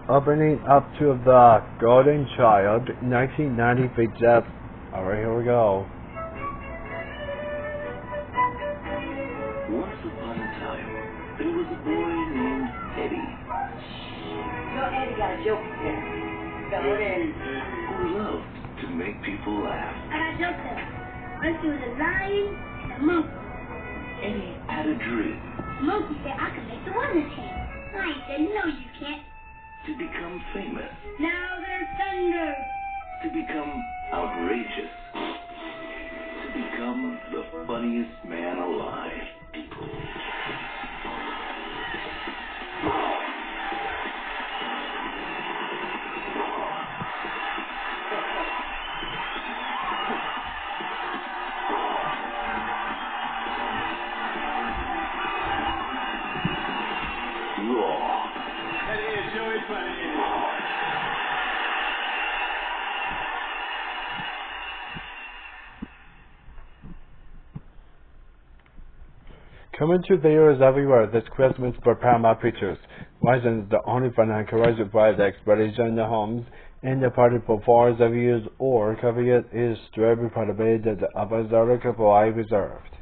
Opening up to the Golden Child 1990 VHS. Alright, here we go. Once upon a time, there was a boy named Eddie. No, Eddie got a joke there. Go ahead. Who loved to make people laugh. I got a joke there. Once there was a lion and a monkey. Eddie had a dream. Monkey said, I can make the wonder team. Lion said, no, you can't. To become famous. Now there's thunder. To become outrageous. To become the funniest man alive. Coming to theaters everywhere this Christmas for Paramount Pictures. License the only financial by the expedition in the homes and the party for 4 years or copyright is strictly prohibited. The opposite article reserved.